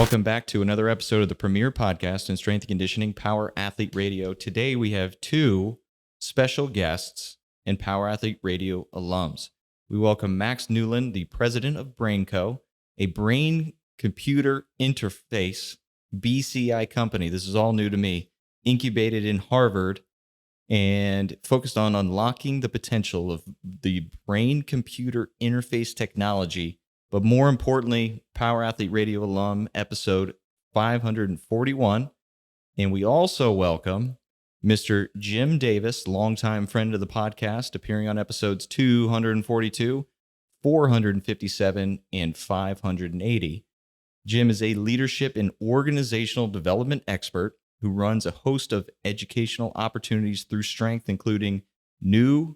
Welcome back to another episode of the premier podcast in strength and conditioning, Power Athlete Radio. Today we have two special guests and Power Athlete Radio alums. We welcome Max Newlon, the president of BrainCo, a brain-computer interface BCI company. This is all new to me. Incubated in Harvard and focused on unlocking the potential of the brain-computer interface technology. But more importantly, Power Athlete Radio alum, episode 541. And we also welcome Mr. Jim Davis, longtime friend of the podcast, appearing on episodes 242, 457, and 580. Jim is a leadership and organizational development expert who runs a host of educational opportunities through strength, including New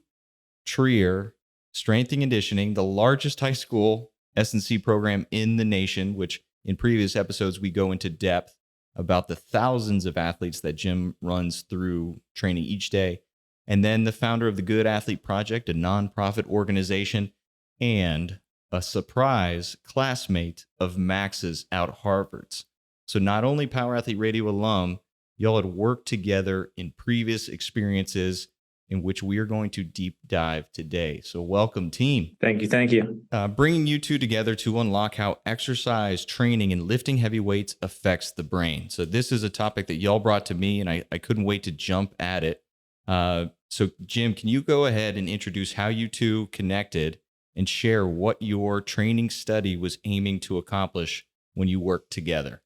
Trier Strength and Conditioning, the largest high school S&C program in the nation, which in previous episodes we go into depth about the thousands of athletes that Jim runs through training each day. And then the founder of the Good Athlete Project, a nonprofit organization, and a surprise classmate of Max's out Harvard's. So not only Power Athlete Radio alum, y'all had worked together in previous experiences in which we are going to deep dive today. So welcome, team. Thank you. Thank you. Bringing you two together to unlock how exercise, training, and lifting heavy weights affects the brain. So this is a topic that y'all brought to me, and I couldn't wait to jump at it. So Jim, can you go ahead and introduce how you two connected and share what your training study was aiming to accomplish when you worked together?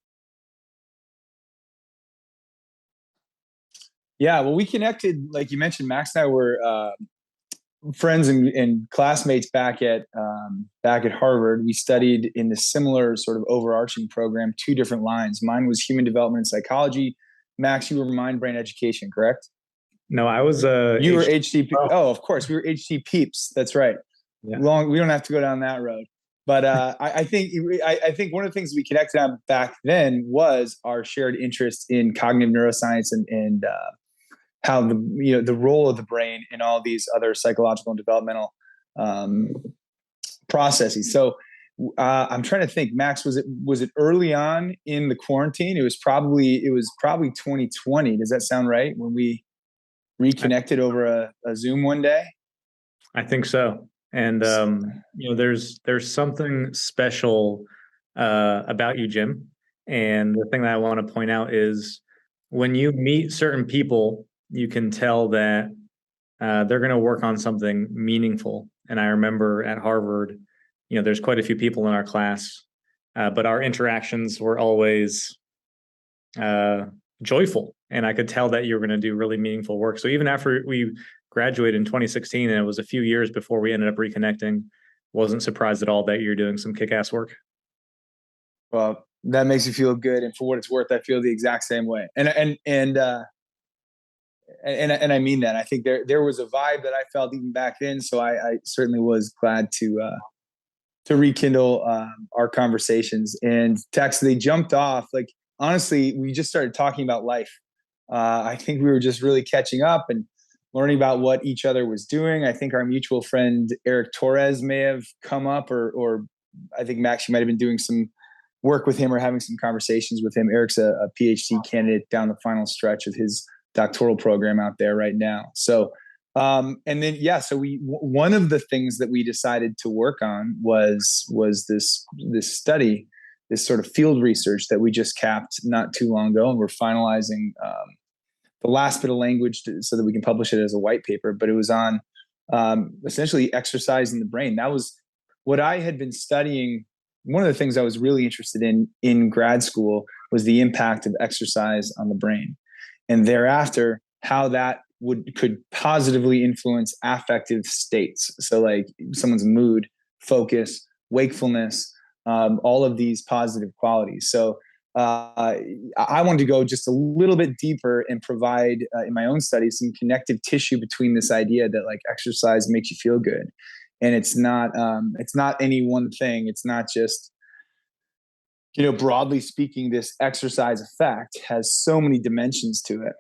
Yeah, well, we connected, like you mentioned. Max and I were friends and classmates back at Harvard. We studied in the similar sort of overarching program, two different lines. Mine was human development and psychology. Max, you were mind brain education, correct? No, I was you were HTP. Oh, of course, we were HT peeps. That's right. Yeah. We don't have to go down that road. But I think one of the things we connected on back then was our shared interest in cognitive neuroscience and how the role of the brain in all these other psychological and developmental processes. So I'm trying to think, Max, was it early on in the quarantine? It was probably 2020. Does that sound right? When we reconnected over a Zoom one day? I think so. And there's something special about you, Jim. And the thing that I want to point out is when you meet certain people, you can tell that they're going to work on something meaningful. And I remember at Harvard, there's quite a few people in our class, but our interactions were always joyful. And I could tell that you were going to do really meaningful work. So even after we graduated in 2016, and it was a few years before we ended up reconnecting, wasn't surprised at all that you're doing some kick-ass work. Well, that makes me feel good. And for what it's worth, I feel the exact same way. And I mean that. I think there was a vibe that I felt even back then. So I certainly was glad to rekindle our conversations. And Tex, they jumped off. Like, honestly, we just started talking about life. I think we were just really catching up and learning about what each other was doing. I think our mutual friend Eric Torres may have come up, or I think Max, you might have been doing some work with him or having some conversations with him. Eric's a PhD candidate down the final stretch of his doctoral program out there right now. So, so one of the things that we decided to work on was this study, this sort of field research that we just capped not too long ago, and we're finalizing the last bit of language so that we can publish it as a white paper. But it was on essentially exercise in the brain. That was what I had been studying. One of the things I was really interested in grad school was the impact of exercise on the brain. And thereafter, how that could positively influence affective states. So like someone's mood, focus, wakefulness, all of these positive qualities. So I wanted to go just a little bit deeper and provide in my own study some connective tissue between this idea that like exercise makes you feel good. And it's not any one thing. It's not just, broadly speaking, this exercise effect has so many dimensions to it.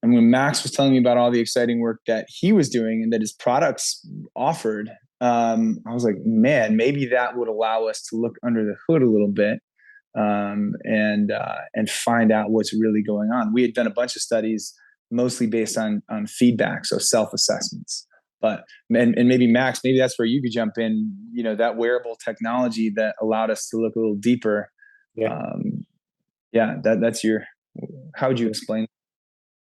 And when Max was telling me about all the exciting work that he was doing and that his products offered, I was like, man, maybe that would allow us to look under the hood a little bit and find out what's really going on. We had done a bunch of studies, mostly based on feedback, so self-assessments. But and maybe Max, maybe that's where you could jump in. That wearable technology that allowed us to look a little deeper. Yeah. That's your. How would you explain?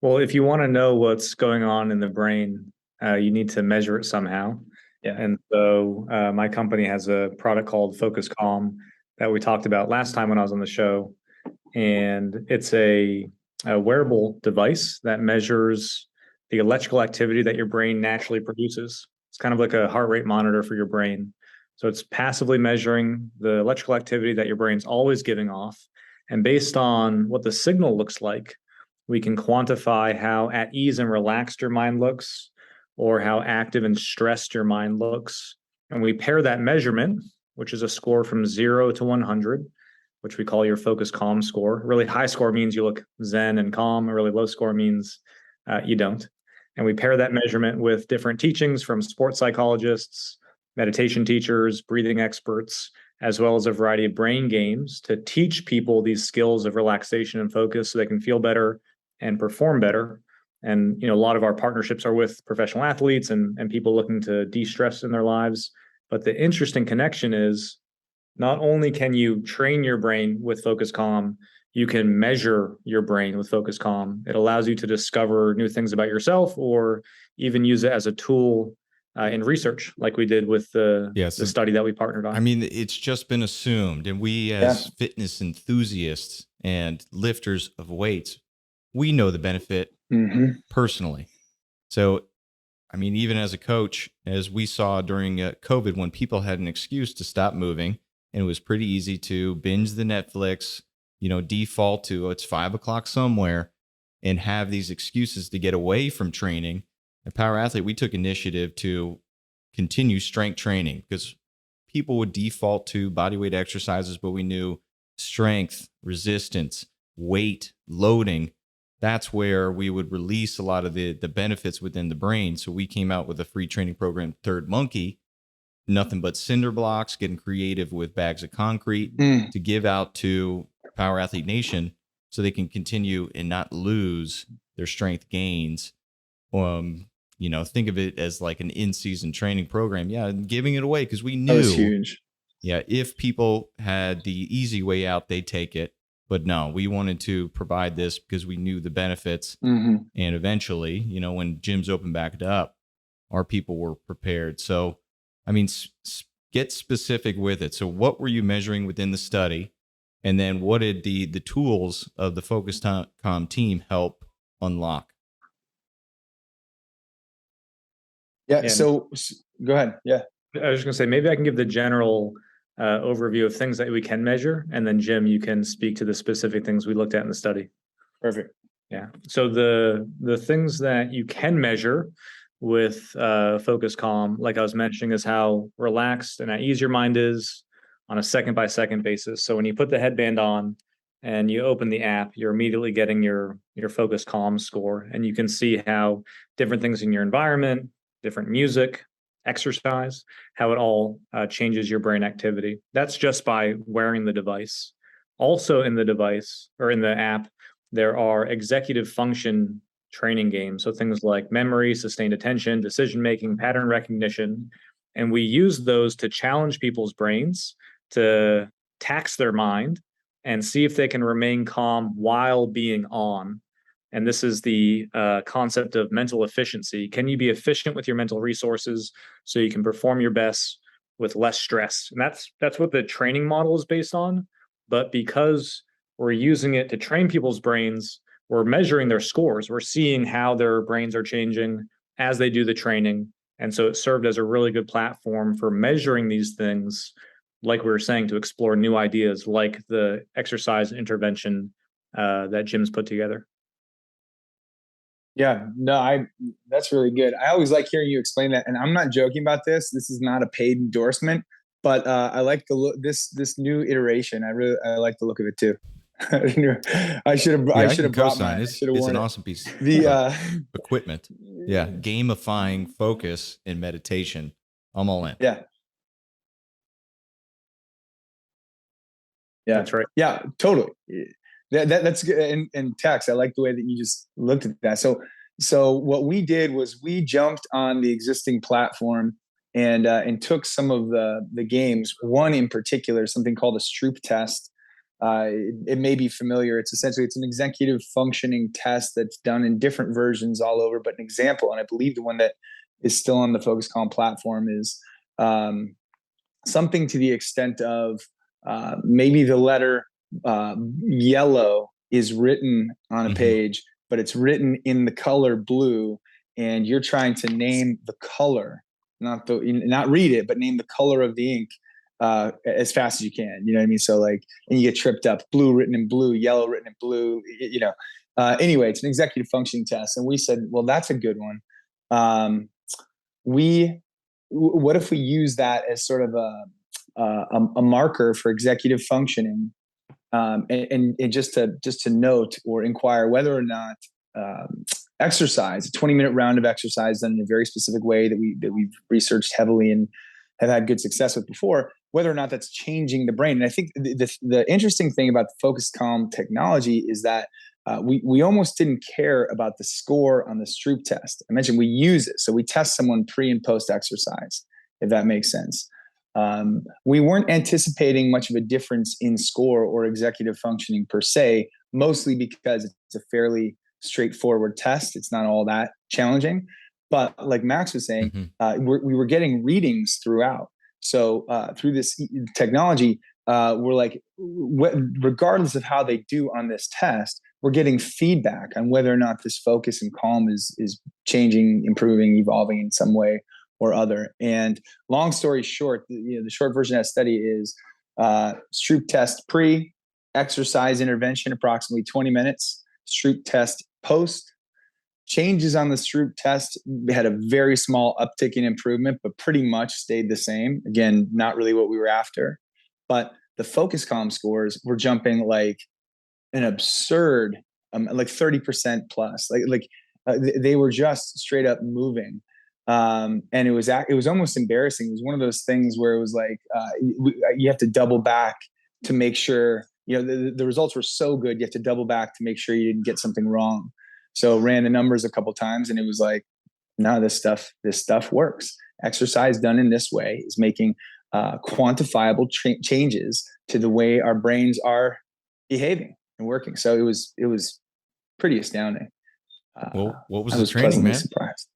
Well, if you want to know what's going on in the brain, you need to measure it somehow. Yeah. And so my company has a product called Focus Calm that we talked about last time when I was on the show. And it's a wearable device that measures the electrical activity that your brain naturally produces. It's kind of like a heart rate monitor for your brain. So it's passively measuring the electrical activity that your brain's always giving off. And based on what the signal looks like, we can quantify how at ease and relaxed your mind looks, or how active and stressed your mind looks. And we pair that measurement, which is a score from 0 to 100, which we call your Focus Calm score. A really high score means you look zen and calm. A really low score means you don't. And we pair that measurement with different teachings from sports psychologists, meditation teachers, breathing experts, as well as a variety of brain games to teach people these skills of relaxation and focus so they can feel better and perform better. And a lot of our partnerships are with professional athletes and people looking to de-stress in their lives. But the interesting connection is not only can you train your brain with Focus Calm, you can measure your brain with Focus Calm. It allows you to discover new things about yourself, or even use it as a tool in research, like we did with the study that we partnered on. I mean, it's just been assumed, and we as fitness enthusiasts and lifters of weights, we know the benefit personally. So, I mean, even as a coach, as we saw during COVID, when people had an excuse to stop moving, and it was pretty easy to binge the Netflix, default to it's 5 o'clock somewhere, and have these excuses to get away from training. At Power Athlete, we took initiative to continue strength training because people would default to bodyweight exercises, but we knew strength, resistance, weight, loading, that's where we would release a lot of the benefits within the brain. So we came out with a free training program, Third Monkey, nothing but cinder blocks, getting creative with bags of concrete to give out to Power Athlete Nation so they can continue and not lose their strength gains. Think of it as like an in-season training program. Yeah, and giving it away because we knew, that was huge. Yeah, if people had the easy way out, they'd take it. But no, we wanted to provide this because we knew the benefits. And eventually, when gyms opened back up, our people were prepared. So, I mean, get specific with it. So what were you measuring within the study? And then what did the tools of the Focus Calm team help unlock? Yeah. So go ahead. Yeah. I was just going to say, maybe I can give the general overview of things that we can measure. And then Jim, you can speak to the specific things we looked at in the study. Perfect. Yeah. So the things that you can measure with Focus Calm, like I was mentioning, is how relaxed and at ease your mind is on a second by second basis. So when you put the headband on and you open the app, you're immediately getting your Focus Calm score. And you can see how different things in your environment, different music, exercise, how it all changes your brain activity. That's just by wearing the device. Also in the device or in the app, there are executive function training games. So things like memory, sustained attention, decision-making, pattern recognition. And we use those to challenge people's brains, to tax their mind and see if they can remain calm while being on. And this is the concept of mental efficiency. Can you be efficient with your mental resources so you can perform your best with less stress? And that's what the training model is based on. But because we're using it to train people's brains, we're measuring their scores. We're seeing how their brains are changing as they do the training. And so it served as a really good platform for measuring these things, like we were saying, to explore new ideas like the exercise intervention that Jim's put together. Yeah, no, that's really good. I always like hearing you explain that. And I'm not joking about this. This is not a paid endorsement, but I like the look, this new iteration. I like the look of it too. I should have brought mine. It's an awesome piece of equipment. Yeah, gamifying focus and meditation. I'm all in. Yeah. Yeah, That's right. Yeah, totally. That's good. And Tex, I like the way that you just looked at that. So what we did was we jumped on the existing platform and took some of the games. One in particular, something called a Stroop test. It may be familiar. It's an executive functioning test that's done in different versions all over. But an example, and I believe the one that is still on the Focus Calm platform is something to the extent of maybe the letter yellow is written on a page, but it's written in the color blue, and you're trying to name the color, not read it, but name the color of the ink as fast as you can. You know what I mean? So like, and you get tripped up. Blue written in blue, yellow written in blue. Anyway, it's an executive functioning test, and we said, well, that's a good one. What if we use that as sort of a marker for executive functioning, and just to note or inquire whether or not exercise, a 20-minute round of exercise done in a very specific way that we've researched heavily and have had good success with before, whether or not that's changing the brain. And I think the interesting thing about the Focus Calm technology is that we almost didn't care about the score on the Stroop test. I mentioned we use it. So we test someone pre and post exercise, if that makes sense. We weren't anticipating much of a difference in score or executive functioning per se, mostly because it's a fairly straightforward test. It's not all that challenging. But like Max was saying, we were getting readings throughout. So through this technology, we're like, regardless of how they do on this test, we're getting feedback on whether or not this focus and calm is changing, improving, evolving in some way or other. And long story short, the short version of that study is Stroop test pre, exercise intervention approximately 20 minutes, Stroop test post. Changes on the Stroop test had a very small uptick in improvement, but pretty much stayed the same. Again, not really what we were after. But the Focus Calm scores were jumping like an absurd, like 30% plus. They were just straight up moving. And it was almost embarrassing. It was one of those things where it was like you have to double back to make sure, the results were so good. You have to double back to make sure you didn't get something wrong. So ran the numbers a couple times, and it was like, no, this stuff works. Exercise done in this way is making quantifiable changes to the way our brains are behaving and working. So it was pretty astounding. Well, what was the training, man? Surprised.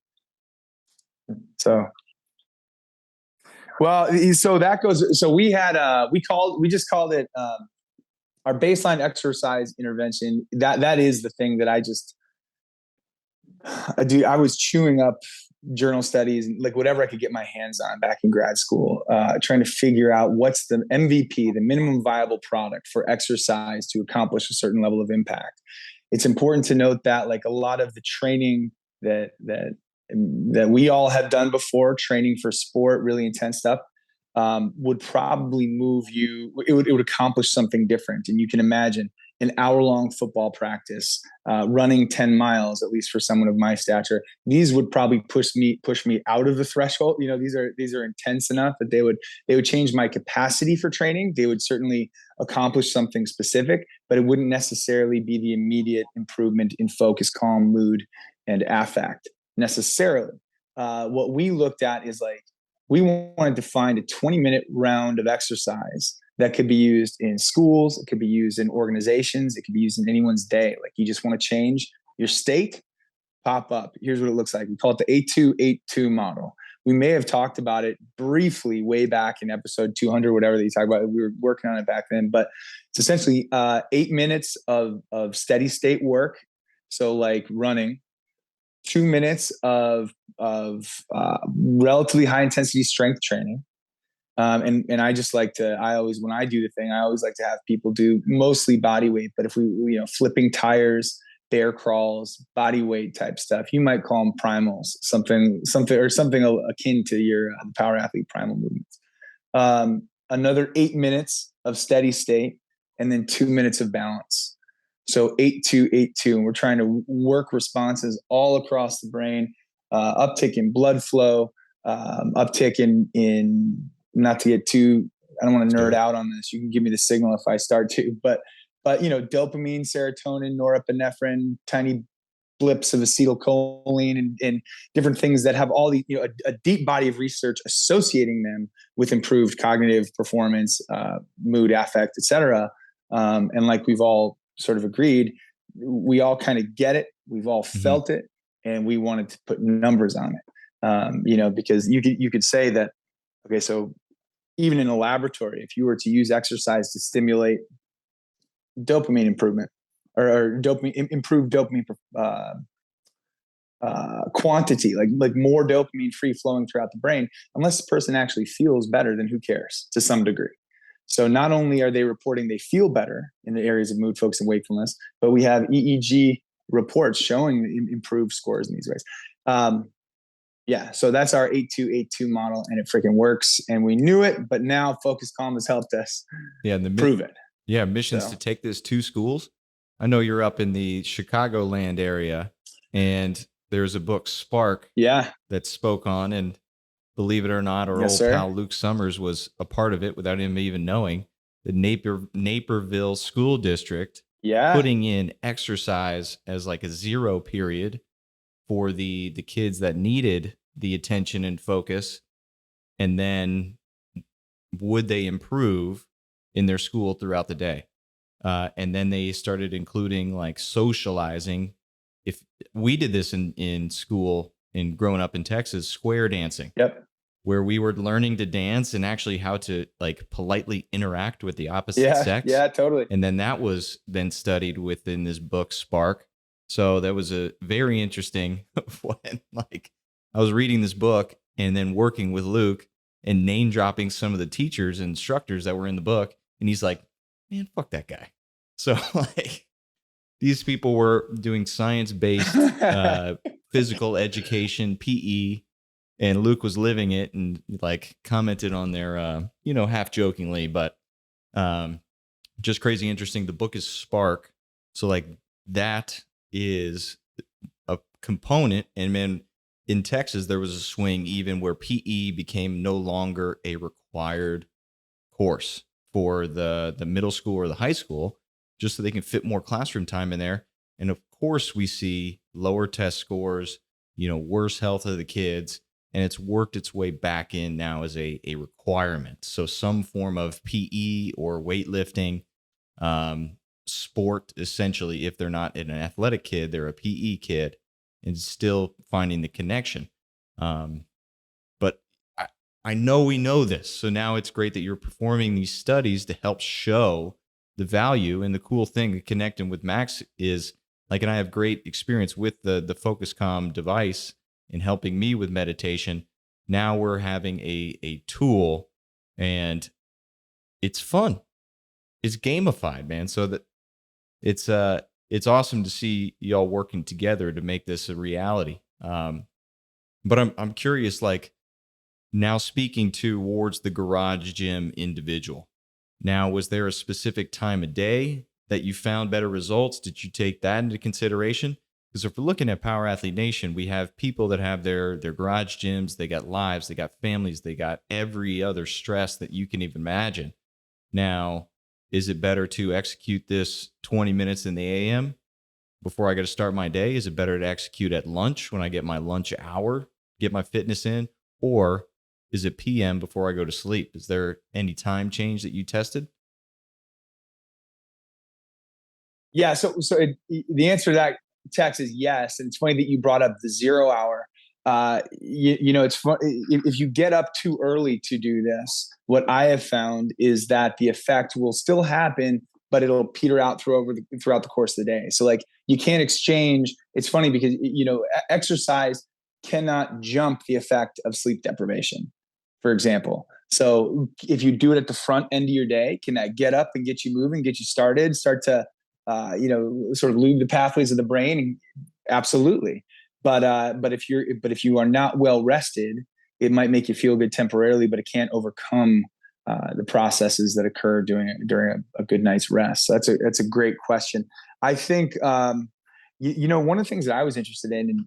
So that goes. So we just called it our baseline exercise intervention. That is the thing that I was chewing up journal studies, like whatever I could get my hands on back in grad school, trying to figure out what's the MVP, the minimum viable product for exercise to accomplish a certain level of impact. It's important to note that like a lot of the training that we all have done before, training for sport, really intense stuff, would probably move you. It would accomplish something different. And you can imagine an hour-long football practice, running 10 miles, at least for someone of my stature. These would probably push me out of the threshold. These are intense enough that they would change my capacity for training. They would certainly accomplish something specific, but it wouldn't necessarily be the immediate improvement in focus, calm, mood, and affect necessarily. What we looked at is like, we wanted to find a 20-minute round of exercise that could be used in schools. It could be used in organizations. It could be used in anyone's day. Like you just want to change your state, pop up. Here's what it looks like. We call it the 8282 model. We may have talked about it briefly way back in episode 200, whatever that you talked about. We were working on it back then, but it's essentially 8 minutes of steady state work. So like running, 2 minutes of relatively high intensity strength training. And I just like to, when I do the thing, I always like to have people do mostly body weight, but if we, flipping tires, bear crawls, body weight type stuff, you might call them primals, something akin to your power athlete primal movements. Another 8 minutes of steady state, and then 2 minutes of balance. So 8282, and we're trying to work responses all across the brain, uptick in blood flow, uptick in not to get too I don't want to nerd out on this. You can give me the signal if I start to, but dopamine, serotonin, norepinephrine, tiny blips of acetylcholine and different things that have all the, a deep body of research associating them with improved cognitive performance, mood, affect, etc. And like we've all sort of agreed, we all kind of get it. We've all felt it, and we wanted to put numbers on it. Because you could say that, okay, so even in a laboratory, if you were to use exercise to stimulate dopamine improvement or improved dopamine quantity, like more dopamine free flowing throughout the brain, unless the person actually feels better, then who cares to some degree. So not only are they reporting they feel better in the areas of mood, focus, and wakefulness, but we have EEG reports showing improved scores in these ways. So that's our 8282 model, and it freaking works. And we knew it, but now Focus Calm has helped us prove it. Yeah, missions to take this to schools. I know you're up in the Chicagoland area, and there's a book, Spark, that spoke on, and believe it or not, our old pal Luke Summers was a part of it without him even knowing. The Naperville School District putting in exercise as like a 0 period for the kids that needed the attention and focus, and then would they improve in their school throughout the day? And then they started including like socializing. If we did this in school and growing up in Texas, square dancing, where we were learning to dance and actually how to like politely interact with the opposite sex. Yeah, totally. And then that was then studied within this book, Spark. So that was a very interesting when like I was reading this book and then working with Luke and name dropping some of the teachers and instructors that were in the book. And he's like, man, fuck that guy. So like these people were doing science-based physical education, PE, and Luke was living it and like commented on their, half jokingly, but just crazy interesting. The book is Spark. So like that is a component. And then in Texas, there was a swing even where PE became no longer a required course for the middle school or the high school, just so they can fit more classroom time in there. And of course, we see lower test scores, worse health of the kids, and it's worked its way back in now as a requirement. So some form of PE or weightlifting, sport, essentially, if they're not an athletic kid, they're a PE kid, and still finding the connection. But I know we know this. So now it's great that you're performing these studies to help show the value. And the cool thing connecting with Max is like, and I have great experience with the Focus Calm device in helping me with meditation. Now we're having a tool, and it's fun. It's gamified, man. So that it's awesome to see y'all working together to make this a reality. But I'm curious, like now speaking towards the garage gym individual. Now, was there a specific time of day that you found better results? Did you take that into consideration? Because if we're looking at Power Athlete Nation, we have people that have their garage gyms, they got lives, they got families, they got every other stress that you can even imagine. Now, is it better to execute this 20 minutes in the AM before I got to start my day? Is it better to execute at lunch when I get my lunch hour, get my fitness in? Or is it PM before I go to sleep? Is there any time change that you tested? Yeah, the answer to that, Tex, is yes. And it's funny that you brought up the 0 hour. It's fun if you get up too early to do this. What I have found is that the effect will still happen, but it'll peter out throughout the course of the day. So like you can't exchange. It's funny because exercise cannot jump the effect of sleep deprivation, for example. So if you do it at the front end of your day, can that get up and get you moving, get you started, start to sort of lube the pathways of the brain? Absolutely. But if you are not well rested, it might make you feel good temporarily, but it can't overcome the processes that occur during a good night's rest. So that's a great question. I think one of the things that I was interested in,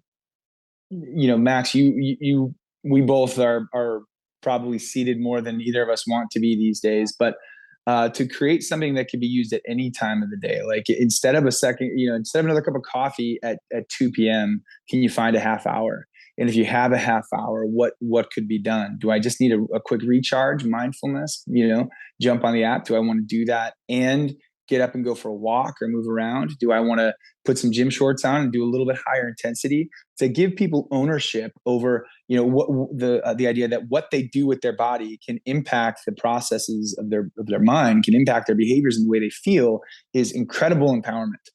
and Max, we both are probably seated more than either of us want to be these days, but to create something that could be used at any time of the day. Like instead of instead of another cup of coffee at 2 p.m., can you find a half hour? And if you have a half hour, what could be done? Do I just need a quick recharge, mindfulness, jump on the app? Do I want to do that and get up and go for a walk or move around? Do I want to put some gym shorts on and do a little bit higher intensity to give people ownership over, what the idea that what they do with their body can impact the processes of their mind, can impact their behaviors and the way they feel, is incredible empowerment.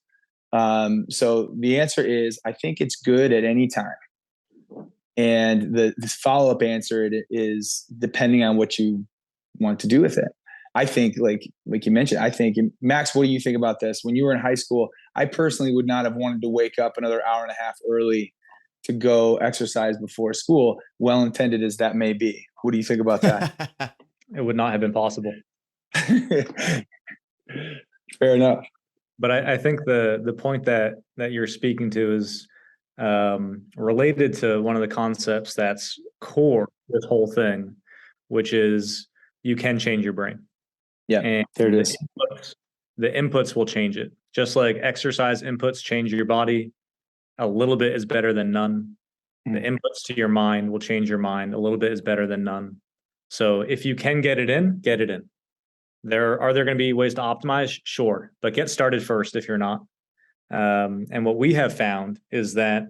So the answer is, I think it's good at any time. And the follow-up answer is depending on what you want to do with it. I think, like you mentioned, Max, what do you think about this? When you were in high school, I personally would not have wanted to wake up another hour and a half early to go exercise before school, well-intended as that may be. What do you think about that? It would not have been possible. Fair enough. But I think the point that you're speaking to is related to one of the concepts that's core to this whole thing, which is you can change your brain. Yeah, and there it is. The inputs will change it. Just like exercise inputs change your body, a little bit is better than none. The inputs to your mind will change your mind. A little bit is better than none. So if you can get it in, get it in. Are there going to be ways to optimize? Sure. But get started first if you're not. And what we have found is that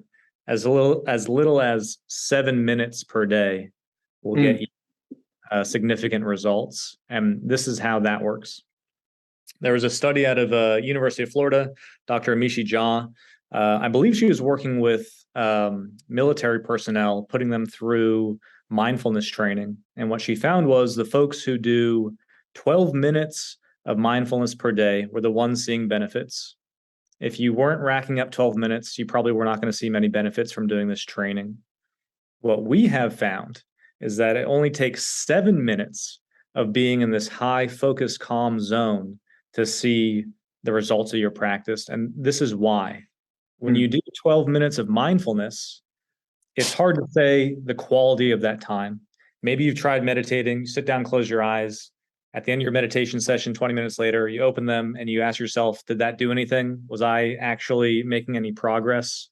as little as 7 minutes per day will get you significant results. And this is how that works. There was a study out of University of Florida, Dr. Amishi Jha. I believe she was working with military personnel, putting them through mindfulness training. And what she found was the folks who do 12 minutes of mindfulness per day were the ones seeing benefits. If you weren't racking up 12 minutes, you probably were not going to see many benefits from doing this training. What we have found is that it only takes 7 minutes of being in this high focus, calm zone to see the results of your practice. And this is why. When you do 12 minutes of mindfulness, it's hard to say the quality of that time. Maybe you've tried meditating, you sit down, close your eyes. At the end of your meditation session, 20 minutes later, you open them and you ask yourself, did that do anything? Was I actually making any progress?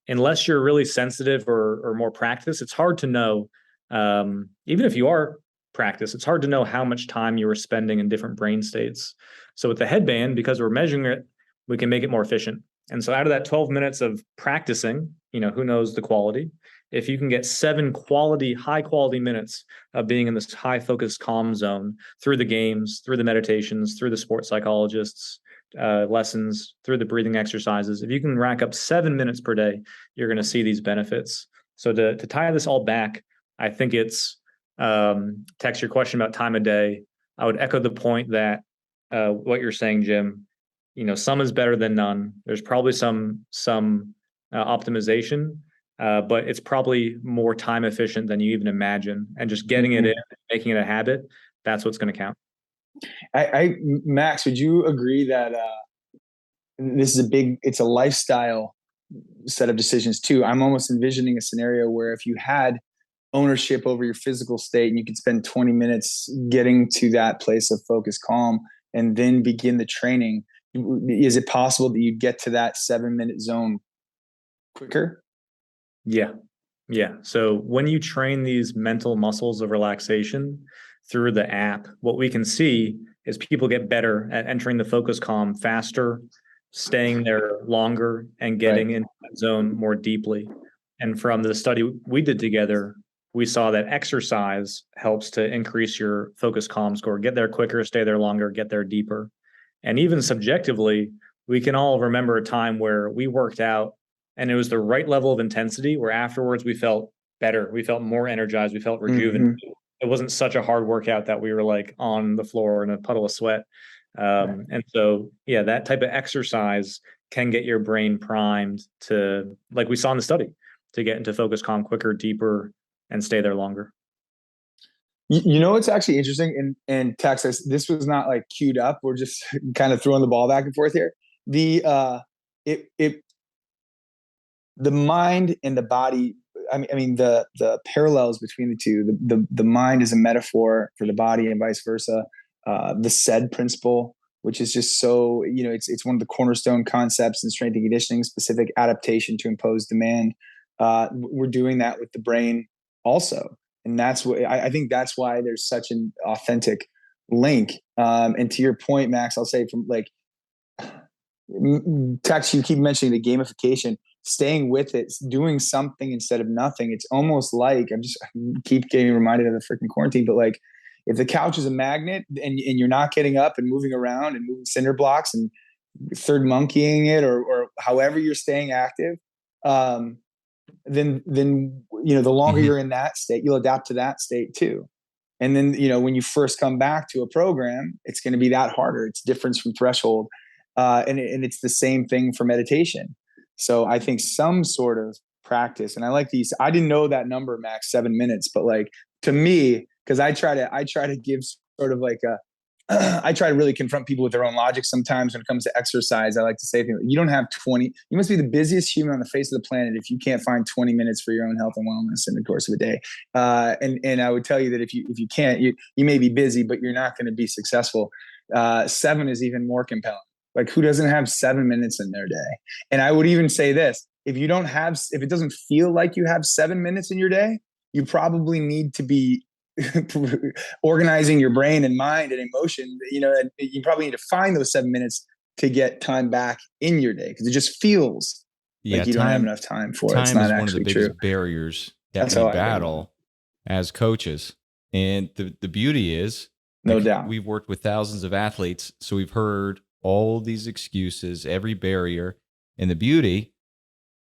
Unless you're really sensitive or more practiced, it's hard to know. Even if you are practiced, it's hard to know how much time you were spending in different brain states. So with the headband, because we're measuring it, we can make it more efficient. And so out of that 12 minutes of practicing, who knows the quality, if you can get 7 high quality minutes of being in this high focus, calm zone through the games, through the meditations, through the sports psychologists, lessons, through the breathing exercises, if you can rack up 7 minutes per day, you're going to see these benefits. So to tie this all back, I think it's Tex, your question about time of day. I would echo the point that what you're saying, Jim, some is better than none. There's probably some optimization, but it's probably more time efficient than you even imagine. And just getting it in, making it a habit, that's what's going to count. Max, would you agree that it's a lifestyle set of decisions too? I'm almost envisioning a scenario where if you had ownership over your physical state and you could spend 20 minutes getting to that place of focus, calm, and then begin the training, is it possible that you'd get to that 7-minute zone quicker? Yeah. So when you train these mental muscles of relaxation through the app, what we can see is people get better at entering the focus calm faster, staying there longer, and getting into that zone more deeply. And from the study we did together, we saw that exercise helps to increase your focus calm score, get there quicker, stay there longer, get there deeper. And even subjectively, we can all remember a time where we worked out and it was the right level of intensity where afterwards we felt better. We felt more energized. We felt rejuvenated. It wasn't such a hard workout that we were like on the floor in a puddle of sweat. And so, that type of exercise can get your brain primed to, like we saw in the study, to get into focus calm quicker, deeper, and stay there longer. It's actually interesting. And Texas, this was not like queued up. We're just kind of throwing the ball back and forth here. The mind and the body, I mean the parallels between the two, the mind is a metaphor for the body and vice versa. The SAID principle, which is just so, it's one of the cornerstone concepts in strength and conditioning, specific adaptation to impose demand. We're doing that with the brain also. And that's what I think that's why there's such an authentic link. And to your point, Max, I'll say from like Tex, you keep mentioning the gamification, staying with it, doing something instead of nothing. It's almost like I keep getting reminded of the freaking quarantine, but like if the couch is a magnet and you're not getting up and moving around and moving cinder blocks and third monkeying it or however you're staying active, then the longer you're in that state, you'll adapt to that state too. And then, when you first come back to a program, it's going to be that harder. It's difference from threshold. And it's the same thing for meditation. So I think some sort of practice, and I like these, I didn't know that number, Max, 7 minutes, but like to me, because I try to give sort of like I try to really confront people with their own logic sometimes when it comes to exercise. I like to say, you don't have 20, you must be the busiest human on the face of the planet if you can't find 20 minutes for your own health and wellness in the course of a day. And I would tell you that if you can't, you may be busy, but you're not going to be successful. 7 is even more compelling. Like who doesn't have 7 minutes in their day? And I would even say this, if it doesn't feel like you have 7 minutes in your day, you probably need to be organizing your brain and mind and emotion, and you probably need to find those 7 minutes to get time back in your day because it just feels like you don't have enough time for it. It's not one of the biggest true. barriers that we battle as coaches. And the beauty is, no doubt, we've worked with thousands of athletes, so we've heard all these excuses, every barrier. And the beauty,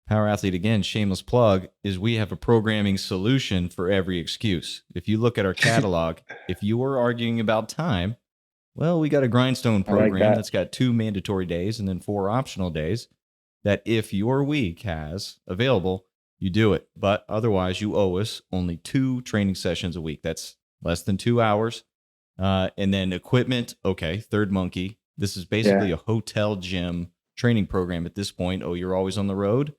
Power Athlete, again, shameless plug, is we have a programming solution for every excuse. If you look at our catalog, if you were arguing about time, well, we got a grindstone program that's got 2 mandatory days and then 4 optional days that if your week has available, you do it. But otherwise, you owe us only 2 training sessions a week. That's less than 2 hours. And then equipment, okay, third monkey. This is basically a hotel gym training program at this point. Oh, you're always on the road?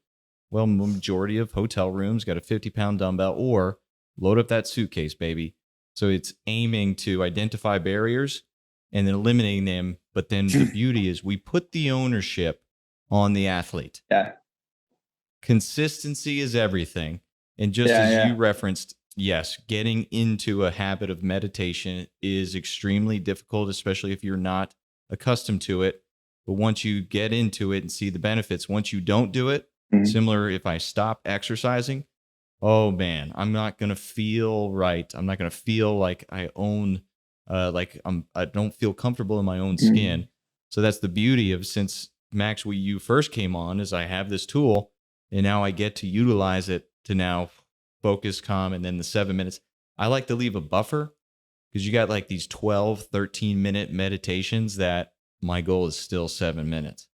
Well, majority of hotel rooms got a 50-pound dumbbell or load up that suitcase, baby. So it's aiming to identify barriers and then eliminating them. But then the beauty is we put the ownership on the athlete. Yeah. Consistency is everything. And just as you referenced, yes, getting into a habit of meditation is extremely difficult, especially if you're not accustomed to it. But once you get into it and see the benefits, once you don't do it, similar if I stop exercising, oh man, I'm not going to feel right. I'm not going to feel like I own, I don't feel comfortable in my own skin. So that's the beauty of, since Max, you first came on, is I have this tool and now I get to utilize it to now focus, calm, and then the 7 minutes. I like to leave a buffer because you got like these 12, 13-minute meditations that my goal is still 7 minutes.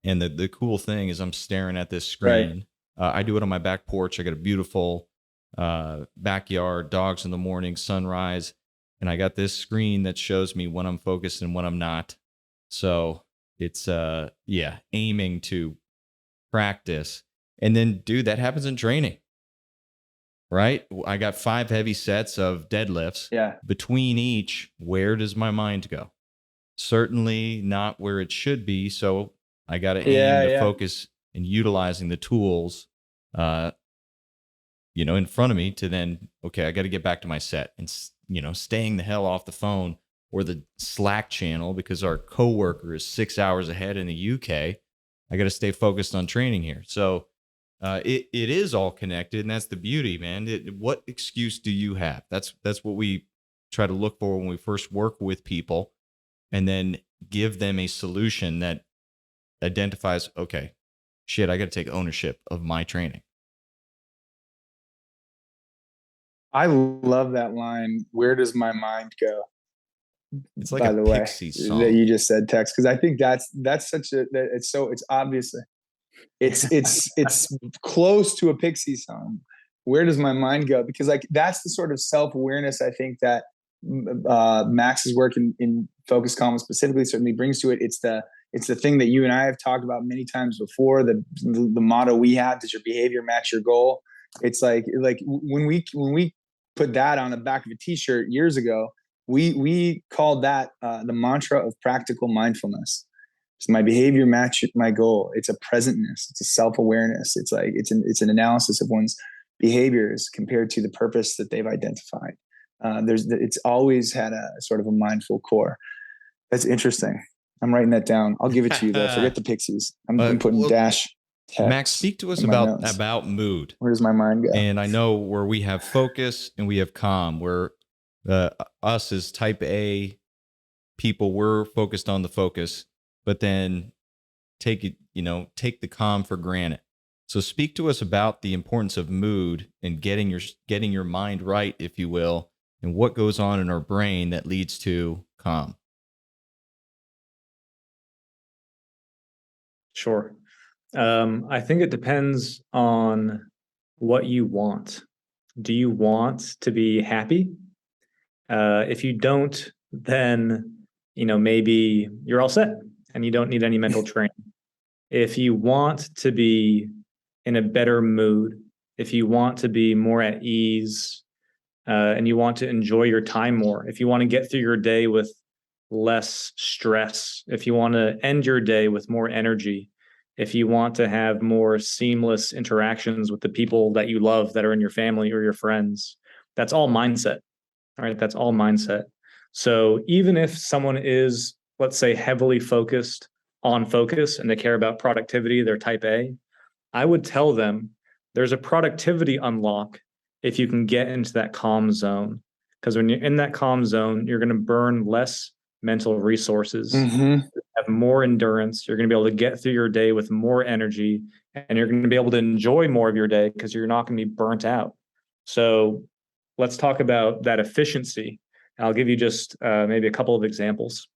And the cool thing is I'm staring at this screen. Right. I do it on my back porch. I got a beautiful backyard, dogs in the morning, sunrise. And I got this screen that shows me when I'm focused and when I'm not. So it's, aiming to practice. And then, dude, that happens in training, right? I got 5 heavy sets of deadlifts. Yeah. Between each, where does my mind go? Certainly not where it should be. So I got to aim to focus and utilizing the tools, in front of me to then, okay, I got to get back to my set and, staying the hell off the phone or the Slack channel because our coworker is 6 hours ahead in the UK. I got to stay focused on training here. So it is all connected, and that's the beauty, man. What excuse do you have? That's what we try to look for when we first work with people, and then give them a solution that identifies, okay, shit, I got to take ownership of my training. I love that line. Where does my mind go? It's like a Pixie song that you just said, Tex, because I think that's such a, it's obviously it's close to a Pixie song. Where does my mind go? Because like that's the sort of self-awareness I think that Max's work in Focus Calm specifically certainly brings to it. It's It's the thing that you and I have talked about many times before. The motto we have, does your behavior match your goal? It's like when we put that on the back of a t-shirt years ago, we called that the mantra of practical mindfulness. Does my behavior match my goal? It's a presentness. It's a self-awareness. It's like it's an analysis of one's behaviors compared to the purpose that they've identified. It's always had a sort of a mindful core. That's interesting. I'm writing that down. I'll give it to you though. Forget the pixies. I'm putting dash text. Max, speak to us about mood. Where does my mind go? And I know where we have focus and we have calm, where us as type A people, we're focused on the focus, but then take the calm for granted. So speak to us about the importance of mood and getting your mind right, if you will, and what goes on in our brain that leads to calm. Sure. I think it depends on what you want. Do you want to be happy? If you don't, then maybe you're all set and you don't need any mental training. If you want to be in a better mood, if you want to be more at ease, and you want to enjoy your time more, if you want to get through your day with less stress, if you want to end your day with more energy, if you want to have more seamless interactions with the people that you love that are in your family or your friends, that's all mindset. All right, that's all mindset. So even if someone is, let's say, heavily focused on focus and they care about productivity, they're type A, I would tell them there's a productivity unlock if you can get into that calm zone. Because when you're in that calm zone, you're going to burn less mental resources, have more endurance. You're going to be able to get through your day with more energy, and you're going to be able to enjoy more of your day because you're not going to be burnt out. So let's talk about that efficiency. I'll give you just maybe a couple of examples.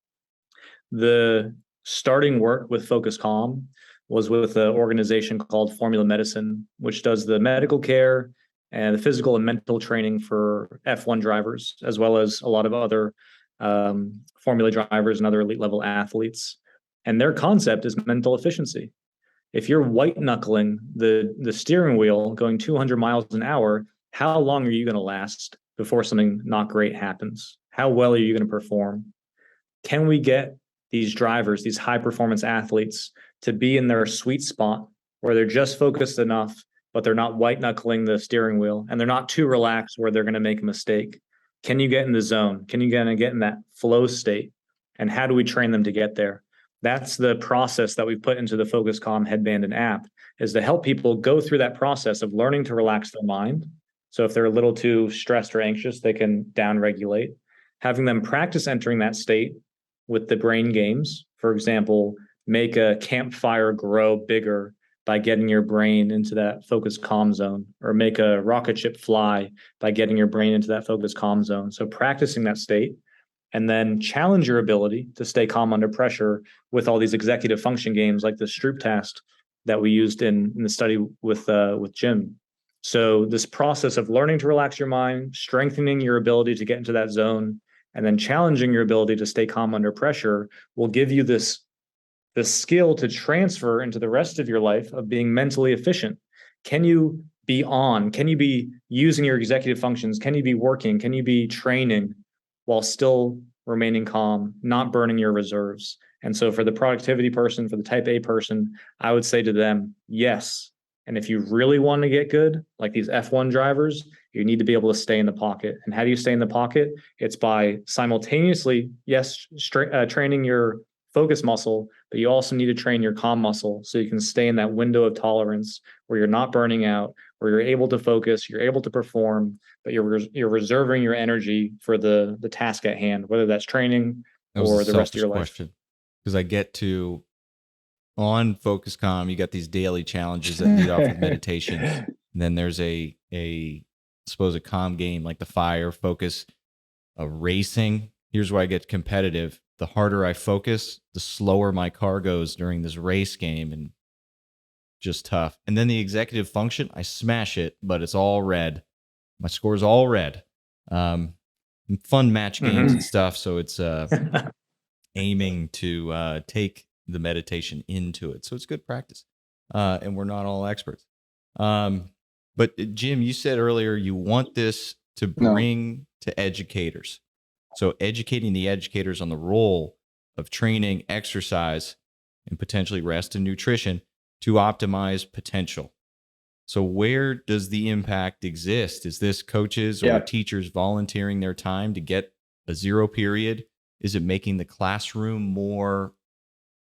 The starting work with Focus Calm was with an organization called Formula Medicine, which does the medical care and the physical and mental training for F1 drivers, as well as a lot of other Formula drivers and other elite level athletes. And their concept is mental efficiency. If you're white knuckling the steering wheel going 200 miles an hour, how long are you going to last before something not great happens? How well are you going to perform? Can we get these drivers, these high performance athletes, to be in their sweet spot where they're just focused enough, but they're not white knuckling the steering wheel and they're not too relaxed where they're going to make a mistake? Can you get in the zone? Can you get in that flow state? And how do we train them to get there? That's the process that we put into the Focus Calm headband and app, is to help people go through that process of learning to relax their mind. So if they're a little too stressed or anxious, they can downregulate. Having them practice entering that state with the brain games. For example, make a campfire grow bigger by getting your brain into that focus calm zone, or make a rocket ship fly by getting your brain into that focus calm zone. So practicing that state, and then challenge your ability to stay calm under pressure with all these executive function games like the Stroop test that we used in the study with Jim. So this process of learning to relax your mind, strengthening your ability to get into that zone, and then challenging your ability to stay calm under pressure will give you this skill to transfer into the rest of your life of being mentally efficient. Can you be on? Can you be using your executive functions? Can you be working? Can you be training while still remaining calm, not burning your reserves? And so for the productivity person, for the type A person, I would say to them, yes. And if you really want to get good, like these F1 drivers, you need to be able to stay in the pocket. And how do you stay in the pocket? It's by simultaneously, yes, training your focus muscle, but you also need to train your calm muscle so you can stay in that window of tolerance where you're not burning out, where you're able to focus, you're able to perform, but you're reserving your energy for the task at hand, whether that's training or the rest of your life. Because I get to, on Focus Calm, you got these daily challenges that lead off with meditation. And then there's a suppose a calm game like the fire, focus, a racing. Here's where I get competitive. The harder I focus, the slower my car goes during this race game, and just tough. And then the executive function, I smash it, but it's all red. My score's all red. Fun match games and stuff. So it's aiming to take the meditation into it. So it's good practice. And we're not all experts. But Jim, you said earlier you want this to bring to educators. So educating the educators on the role of training, exercise, and potentially rest and nutrition to optimize potential. So where does the impact exist? Is this coaches or teachers volunteering their time to get a 0 period? Is it making the classroom more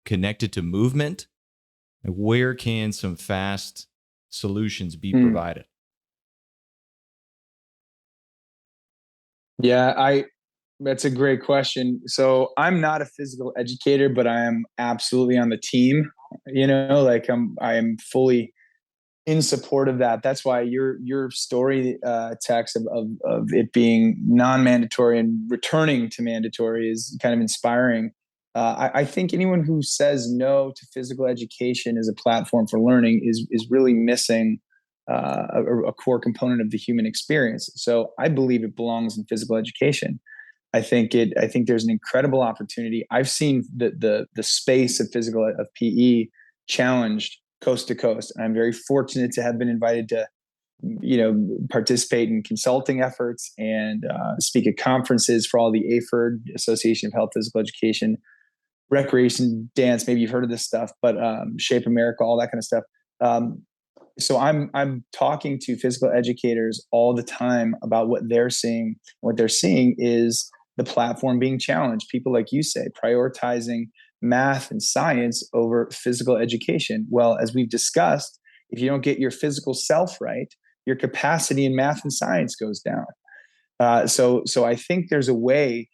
connected to movement? And where can some fast solutions be provided? Yeah, that's a great question. So I'm not a physical educator, but I am absolutely on the team. Like I am fully in support of that. That's why your story, Tex, of it being non-mandatory and returning to mandatory is kind of inspiring. I think anyone who says no to physical education as a platform for learning is really missing a core component of the human experience. So I believe it belongs in physical education. I think there's an incredible opportunity. I've seen the space of PE challenged coast to coast, and I'm very fortunate to have been invited to participate in consulting efforts and speak at conferences for all the AFERD, Association of Health Physical Education, Recreation, Dance. Maybe you've heard of this stuff, but Shape America, all that kind of stuff. So I'm talking to physical educators all the time about what they're seeing. What they're seeing is the platform being challenged. People, like you say, prioritizing math and science over physical education. Well, as we've discussed, if you don't get your physical self right, your capacity in math and science goes down. So I think there's a way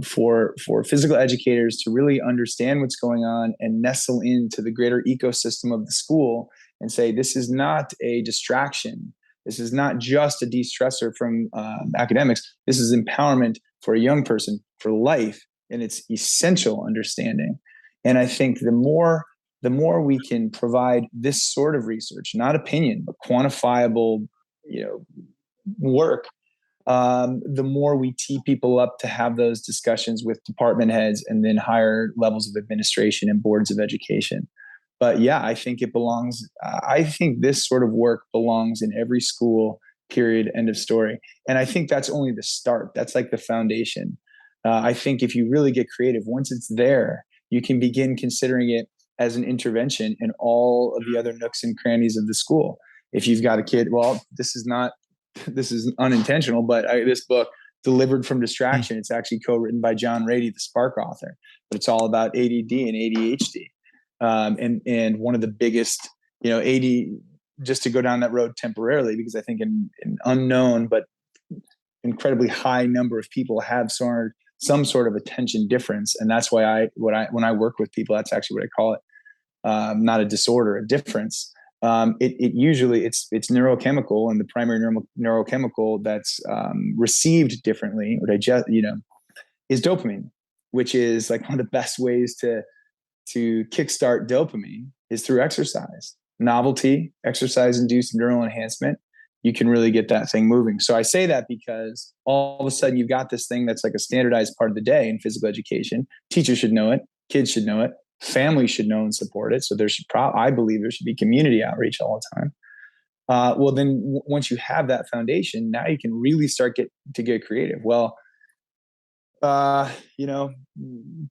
for physical educators to really understand what's going on and nestle into the greater ecosystem of the school and say, this is not a distraction. This is not just a de-stressor from academics. This is empowerment for a young person for life in its essential understanding. And I think the more we can provide this sort of research, not opinion, but quantifiable, work, the more we tee people up to have those discussions with department heads and then higher levels of administration and boards of education. But yeah, I think it belongs. I think this sort of work belongs in every school, period, end of story. And I think that's only the start. That's like the foundation. I think if you really get creative, once it's there, you can begin considering it as an intervention in all of the other nooks and crannies of the school. If you've got a kid, well, this is unintentional, but this book, Delivered from Distraction, it's actually co-written by John Rady, the Spark author, but it's all about ADD and ADHD. And one of the biggest, AD, just to go down that road temporarily, because I think an unknown but incredibly high number of people have some sort of attention difference, and that's why when I work with people, that's actually what I call it, not a disorder, a difference. It usually it's neurochemical, and the primary neurochemical that's received differently or is dopamine, which is like one of the best ways to kickstart dopamine is through exercise. Novelty, exercise-induced neural enhancement, you can really get that thing moving. So I say that because all of a sudden you've got this thing that's like a standardized part of the day in physical education. Teachers should know it. Kids should know it. Families should know and support it. So I believe there should be community outreach all the time. Well, then once you have that foundation, now you can really start to get creative. Well,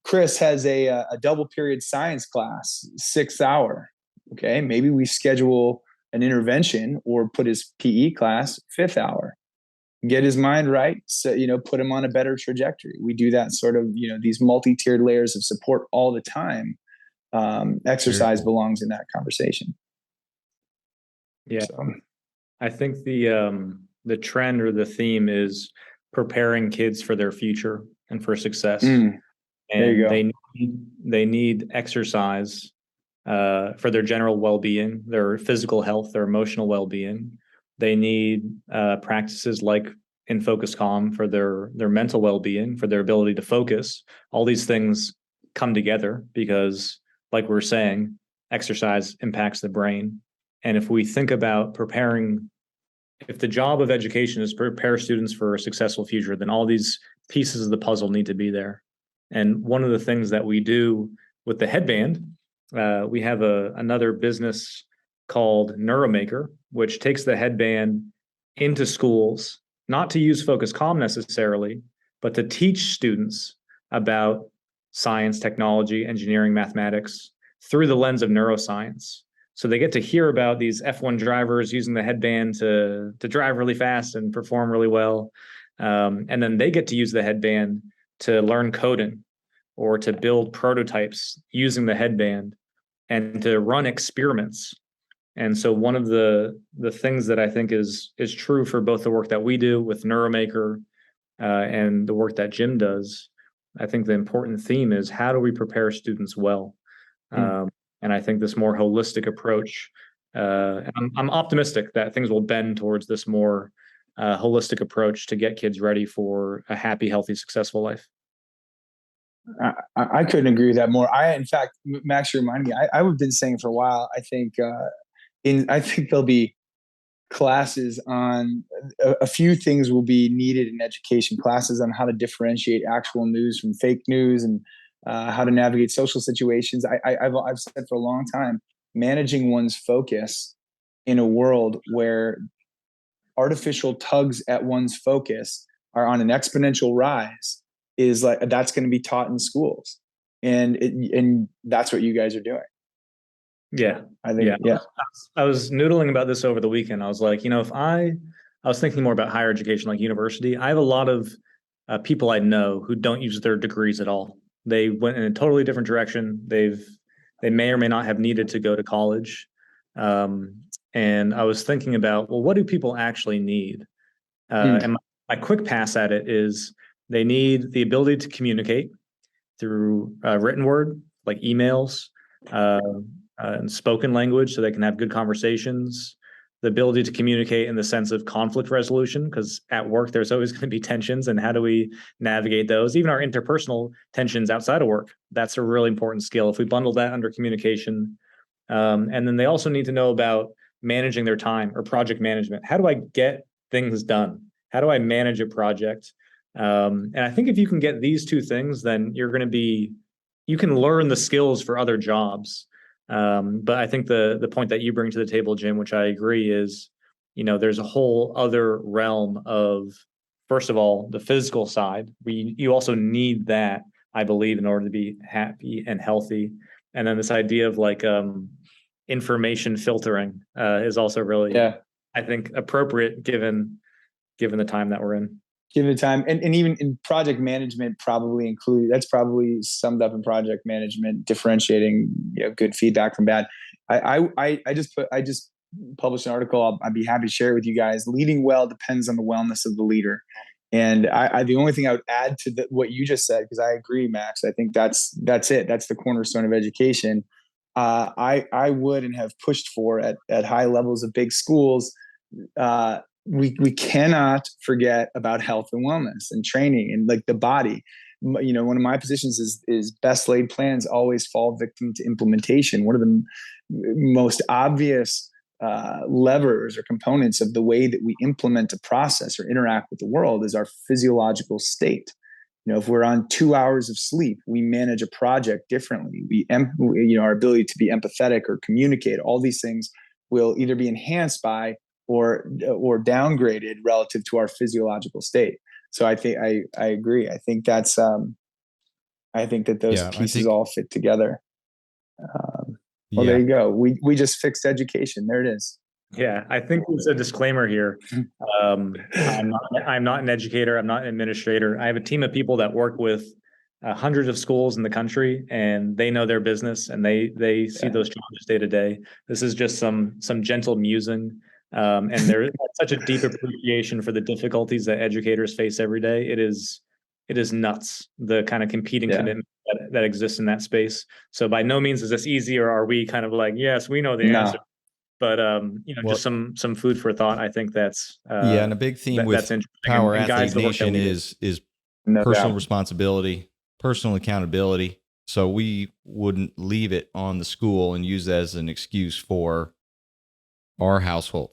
Chris has a double period science class, 6 hour. Okay. Maybe we schedule an intervention or put his PE class 5th hour, get his mind right. So, put him on a better trajectory. We do that sort of, these multi-tiered layers of support all the time. Exercise belongs in that conversation. Yeah. So. I think the trend or the theme is preparing kids for their future and for success. And they need exercise for their general well-being, their physical health, their emotional well-being. They need practices like in Focus Calm for their mental well-being, for their ability to focus. All these things come together because, like we're saying, exercise impacts the brain. And if we think about if the job of education is to prepare students for a successful future, then all these pieces of the puzzle need to be there. And one of the things that we do with the headband, we have another business called Neuromaker, which takes the headband into schools, not to use Focus Calm necessarily, but to teach students about science, technology, engineering, mathematics through the lens of neuroscience. So they get to hear about these F1 drivers using the headband to drive really fast and perform really well. And then they get to use the headband to learn coding or to build prototypes using the headband and to run experiments. And so one of the things that I think is true for both the work that we do with Neuromaker and the work that Jim does, I think the important theme is how do we prepare students well? And I think this more holistic approach, I'm optimistic that things will bend towards this more holistic approach to get kids ready for a happy, healthy, successful life. I couldn't agree with that more. In fact, Max, you remind me. I've been saying for a while. I think there'll be classes on a few things will be needed in education. Classes on how to differentiate actual news from fake news and how to navigate social situations. I've said for a long time, managing one's focus in a world where artificial tugs at one's focus are on an exponential rise is like that's going to be taught in schools, and that's what you guys are doing. Yeah, I think. Yeah, I was noodling about this over the weekend. I was like, if I was thinking more about higher education, like university. I have a lot of people I know who don't use their degrees at all. They went in a totally different direction. They may or may not have needed to go to college. And I was thinking about, well, what do people actually need? And my quick pass at it is they need the ability to communicate through written word, like emails, and spoken language, so they can have good conversations. The ability to communicate in the sense of conflict resolution, because at work there's always going to be tensions, and how do we navigate those? Even our interpersonal tensions outside of work, that's a really important skill. If we bundle that under communication, and then they also need to know about managing their time or project management. How do I get things done? How do I manage a project? And I think if you can get these two things, then you can learn the skills for other jobs. But I think the point that you bring to the table, Jim, which I agree is, there's a whole other realm of, first of all, the physical side. You also need that, I believe, in order to be happy and healthy. And then this idea of like information filtering is also really, I think, appropriate given the time that we're in. Given the time, and even in project management, that's probably summed up in project management, differentiating good feedback from bad. I just published an article. I'd be happy to share it with you guys. Leading well depends on the wellness of the leader. And the only thing I would add to what you just said, because I agree, Max, I think that's it. That's the cornerstone of education. I would and have pushed for at high levels of big schools. We cannot forget about health and wellness and training and like the body. One of my positions is best laid plans always fall victim to implementation. One of the most obvious levers or components of the way that we implement a process or interact with the world is our physiological state. If we're on 2 hours of sleep, we manage a project differently. Our ability to be empathetic or communicate, all these things will either be enhanced by or downgraded relative to our physiological state. So I think I agree. I think that's I think that those pieces all fit together. There you go. We just fixed education. There it is. Yeah, I think there's a disclaimer here. I'm not an educator. I'm not an administrator. I have a team of people that work with hundreds of schools in the country, and they know their business, and they see those challenges day to day. This is just some gentle musing. And there is such a deep appreciation for the difficulties that educators face every day. It is nuts, the kind of competing commitment that exists in that space. So by no means is this easy, or are we kind of like, yes, we know the answer. But just some food for thought. I think that's and a big theme with Power Athlete Nation is personal responsibility, personal accountability. So we wouldn't leave it on the school and use that as an excuse for our household.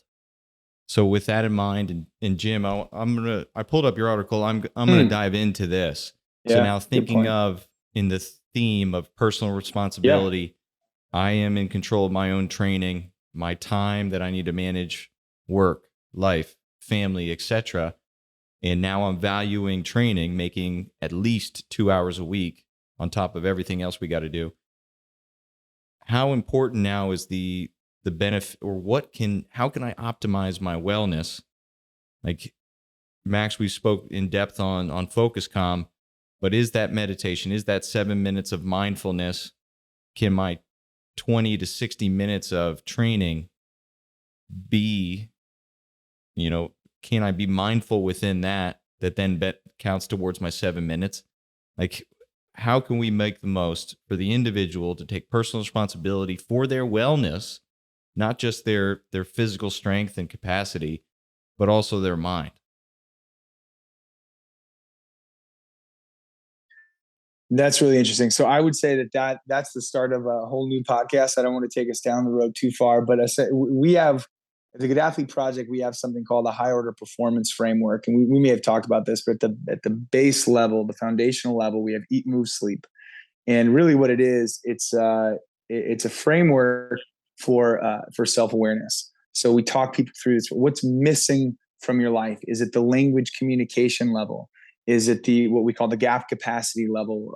So with that in mind, and Jim, I pulled up your article. I'm gonna dive into this. So now thinking of in the theme of personal responsibility. I am in control of my own training, my time that I need to manage, work, life, family, etc. And now I'm valuing training, making at least 2 hours a week on top of everything else we got to do. How important now is the benefit, or how can I optimize my wellness? Like Max, we spoke in depth on Focus Calm, but is that meditation, is that 7 minutes of mindfulness, can my 20 to 60 minutes of training be, can I be mindful within that then counts towards my 7 minutes? Like, how can we make the most for the individual to take personal responsibility for their wellness, not just their physical strength and capacity, but also their mind? That's really interesting. So I would say that's the start of a whole new podcast. I don't want to take us down the road too far, but I said we have, as a Good Athlete Project, we have something called a high order performance framework. And we may have talked about this, but at the base level, the foundational level, we have eat, move, sleep. And really what it is, it's a framework for self-awareness. So we talk people through this. What's missing from your life? Is it the language communication level? Is it what we call the gap capacity level?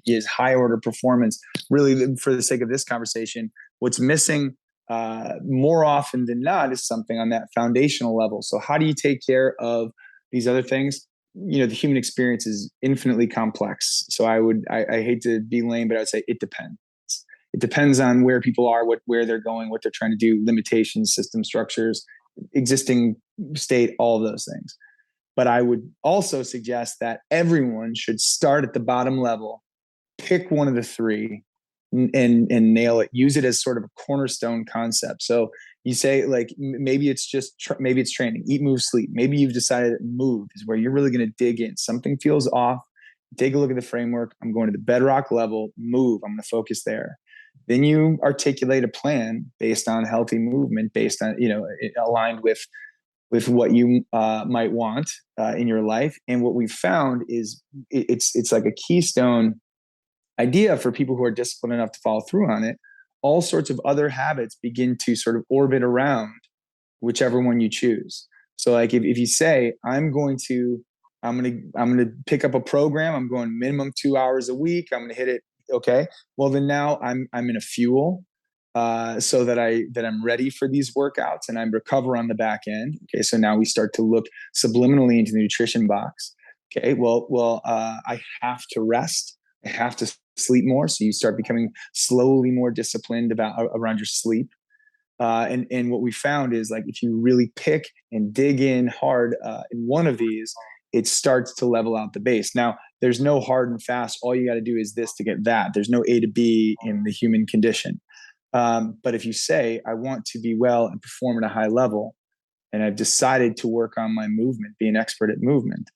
Is high order performance? Really, for the sake of this conversation, what's missing more often than not is something on that foundational level. So how do you take care of these other things? The human experience is infinitely complex. So I hate to be lame, but I would say it depends. It depends on where people are, where they're going, what they're trying to do, limitations, system structures, existing state, all of those things. But I would also suggest that everyone should start at the bottom level, pick one of the three, and nail it. Use it as sort of a cornerstone concept. So you say, like, maybe it's training, eat, move, sleep. Maybe you've decided that move is where you're really going to dig in. Something feels off. Take a look at the framework. I'm going to the bedrock level. Move. I'm going to focus there. Then you articulate a plan based on healthy movement, based on aligned with what you might want in your life. And what we've found is it's like a keystone idea for people who are disciplined enough to follow through on it. All sorts of other habits begin to sort of orbit around whichever one you choose. So like if you say, I'm going to pick up a program, I'm going minimum 2 hours a week, I'm going to hit it. Okay. Well, then now I'm in a fuel so that I'm ready for these workouts and I recover on the back end. Okay. So now we start to look subliminally into the nutrition box. Okay. Well, I have to rest. I have to sleep more. So you start becoming slowly more disciplined around your sleep. And what we found is, like, if you really pick and dig in hard in one of these, it starts to level out the base. Now, there's no hard and fast. All you got to do is this to get that. There's no A to B in the human condition. But if you say, I want to be well and perform at a high level, and I've decided to work on my movement, be an expert at movement,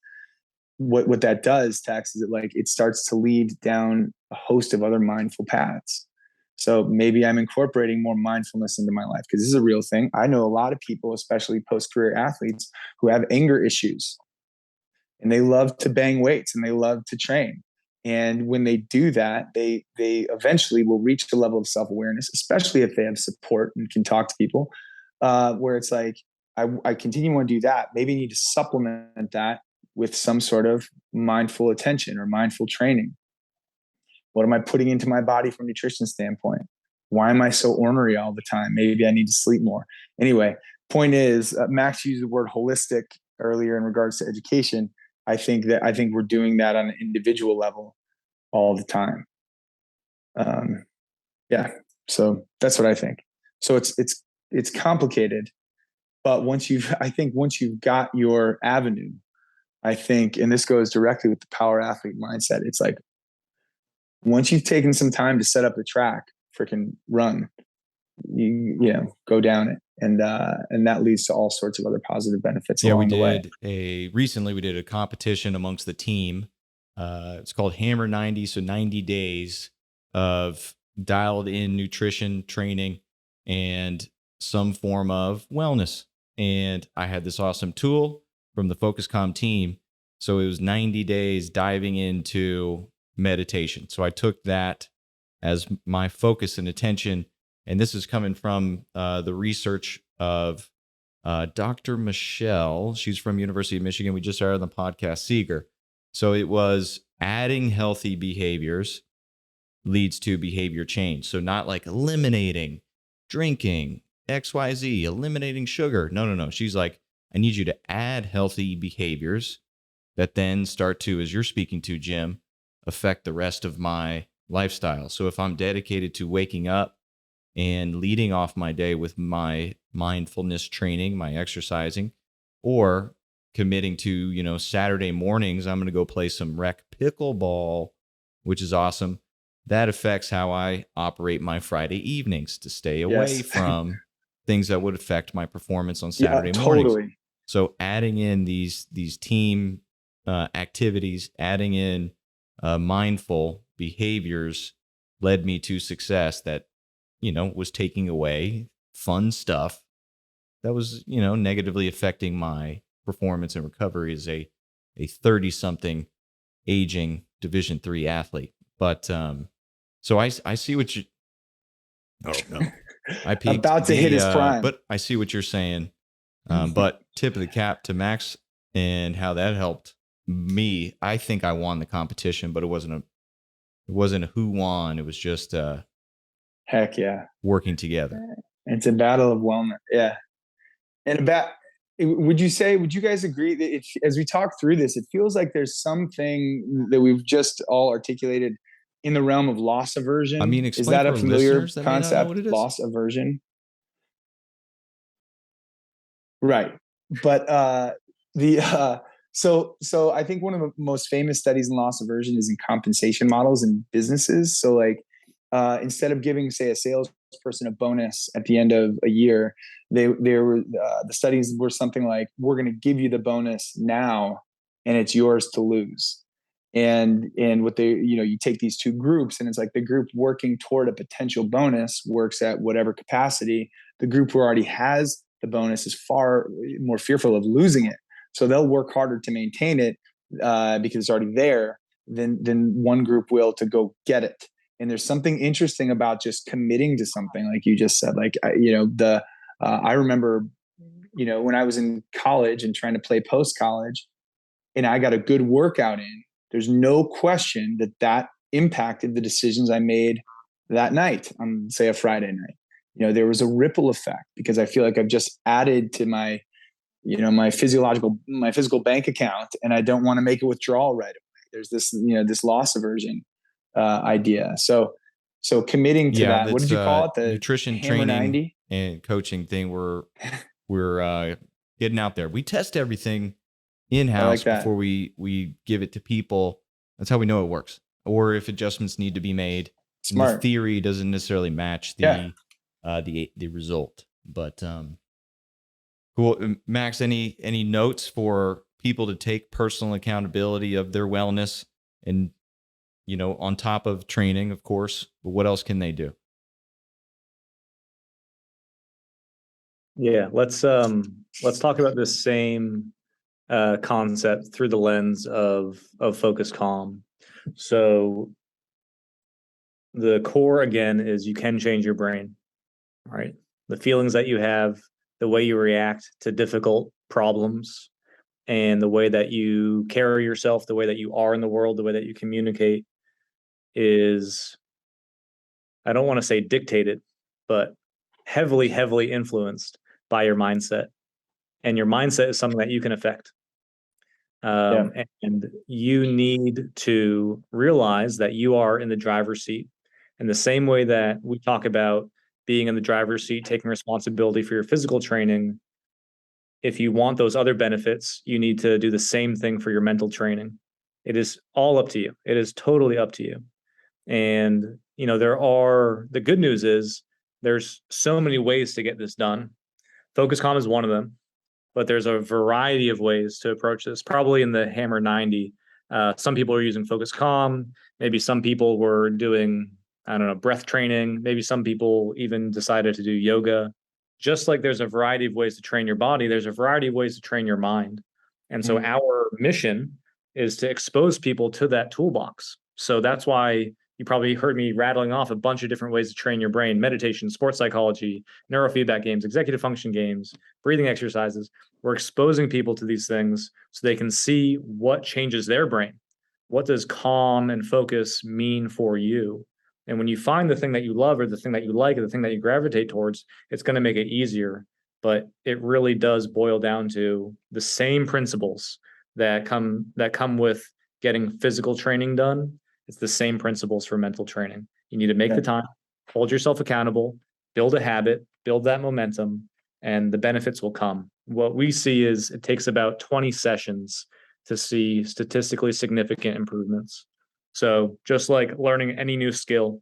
what that does, Tex, is it starts to lead down a host of other mindful paths. So maybe I'm incorporating more mindfulness into my life, because this is a real thing. I know a lot of people, especially post-career athletes, who have anger issues, and they love to bang weights and they love to train. And when they do that, they eventually will reach the level of self-awareness, especially if they have support and can talk to people, where it's like, I continue to do that. Maybe I need to supplement that with some sort of mindful attention or mindful training. What am I putting into my body from a nutrition standpoint? Why am I so ornery all the time? Maybe I need to sleep more. Anyway, point is, Max used the word holistic earlier in regards to education. I think we're doing that on an individual level all the time. Yeah. So that's what I think. So it's complicated, but once you've got your avenue, I think, and this goes directly with the power athlete mindset, it's like, once you've taken some time to set up the track, freaking run, go down it. And that leads to all sorts of other positive benefits along the way. Recently we did a competition amongst the team. It's called Hammer 90. So 90 days of dialed in nutrition training and some form of wellness. And I had this awesome tool from the Focus Calm team. So it was 90 days diving into meditation. So I took that as my focus and attention. And this is coming from the research of Dr. Michelle. She's from University of Michigan. We just started on the podcast Seeger. So it was adding healthy behaviors leads to behavior change. So not like eliminating drinking, XYZ, eliminating sugar. No. She's like, I need you to add healthy behaviors that then start to, as you're speaking to, Jim, affect the rest of my lifestyle. So if I'm dedicated to waking up and leading off my day with my mindfulness training, my exercising, or committing to, Saturday mornings, I'm going to go play some rec pickleball, which is awesome. That affects how I operate my Friday evenings to stay away from things that would affect my performance on Saturday mornings. Totally. So adding in these team activities, adding in mindful behaviors led me to success that, was taking away fun stuff that was, negatively affecting my performance and recovery as a 30-something aging Division III athlete. But so I see what you. Oh no, I peaked. About to hit his prime. But I see what you're saying. But tip of the cap to Max and how that helped me. I think I won the competition, but it wasn't a who won. It was just heck yeah, working together. It's a battle of wellness. Yeah, and would you guys agree that as we talk through this, it feels like there's something that we've just all articulated in the realm of loss aversion? I mean, is that a familiar concept? Loss aversion, right? But so I think one of the most famous studies in loss aversion is in compensation models in businesses. So like instead of giving, say, a salesperson a bonus at the end of a year, the studies were something like, we're going to give you the bonus now and it's yours to lose. And what they, you take these two groups and it's like the group working toward a potential bonus works at whatever capacity. The group who already has the bonus is far more fearful of losing it. So they'll work harder to maintain it because it's already there than one group will to go get it. And there's something interesting about just committing to something, like you just said. Like I remember, when I was in college and trying to play post college, and I got a good workout in. There's no question that impacted the decisions I made that night on, say, a Friday night. There was a ripple effect because I feel like I've just added to my physical bank account, and I don't want to make a withdrawal right away. There's this loss aversion idea. So committing to that. What did you call it? The nutrition training 90? And coaching thing. We're getting out there. We test everything in-house before we give it to people. That's how we know it works. Or if adjustments need to be made. Smart. The theory doesn't necessarily match the result. But cool. Max, any notes for people to take personal accountability of their wellness and, on top of training, of course, but what else can they do? Yeah, let's talk about this same concept through the lens of Focus Calm. So the core, again, is you can change your brain, right? The feelings that you have, the way you react to difficult problems, and the way that you carry yourself, the way that you are in the world, the way that you communicate is, I don't want to say dictated, but heavily, heavily influenced by your mindset. And your mindset is something that you can affect. And you need to realize that you are in the driver's seat. In the same way that we talk about being in the driver's seat, taking responsibility for your physical training, if you want those other benefits, you need to do the same thing for your mental training. It is all up to you. It is totally up to you. And, the good news is there's so many ways to get this done. Focus Calm is one of them. But there's a variety of ways to approach this. Probably in the Hammer 90, some people are using Focus Calm. Maybe some people were doing, breath training. Maybe some people even decided to do yoga. Just like there's a variety of ways to train your body, there's a variety of ways to train your mind. And so our mission is to expose people to that toolbox So that's why you probably heard me rattling off a bunch of different ways to train your brain: meditation, sports psychology, neurofeedback games, executive function games, breathing exercises. We're exposing people to these things so they can see what changes their brain. What does calm and focus mean for you? And when you find the thing that you love, or the thing that you like, or the thing that you gravitate towards, it's going to make it easier. But it really does boil down to the same principles that come with getting physical training done. It's the same principles for mental training. You need to make the time, hold yourself accountable, build a habit, build that momentum, and the benefits will come. What we see is it takes about 20 sessions to see statistically significant improvements. So just like learning any new skill,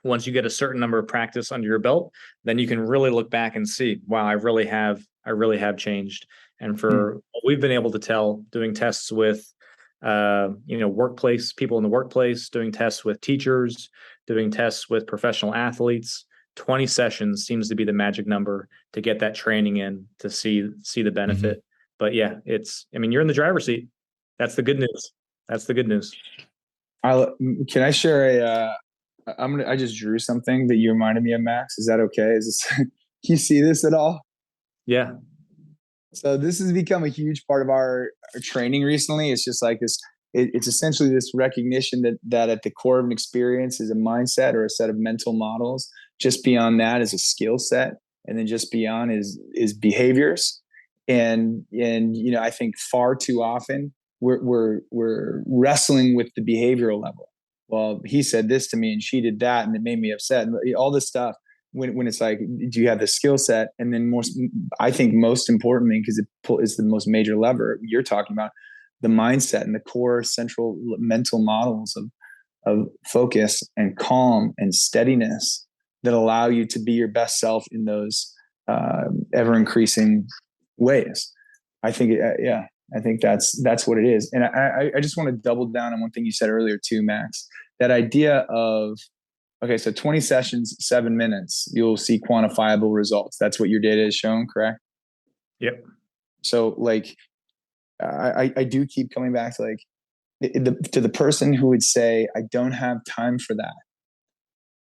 once you get a certain number of practice under your belt, then you can really look back and see, wow, I really have changed. And for what we've been able to tell, doing tests with workplace people in the workplace, doing tests with teachers, doing tests with professional athletes, 20 sessions seems to be the magic number to get that training in to see the benefit. Mm-hmm. But yeah, you're in the driver's seat. That's the good news. Can I share I just drew something that you reminded me of, Max. Is that okay? Can you see this at all? Yeah. So this has become a huge part of our training recently. It's just like this. It's essentially this recognition that at the core of an experience is a mindset or a set of mental models. Just beyond that is a skill set, and then just beyond is behaviors. And I think far too often we're wrestling with the behavioral level. Well, he said this to me and she did that and it made me upset. And all this stuff, when it's like, do you have the skill set? And then I think most importantly, because it's the most major lever you're talking about, the mindset and the core central mental models of focus and calm and steadiness that allow you to be your best self in those ever increasing ways. I think, I think that's what it is. And I just want to double down on one thing you said earlier too, Max, that idea of, okay, so 20 sessions, 7 minutes, you'll see quantifiable results. That's what your data has shown, correct? Yep. So like, I do keep coming back to to the person who would say, I don't have time for that,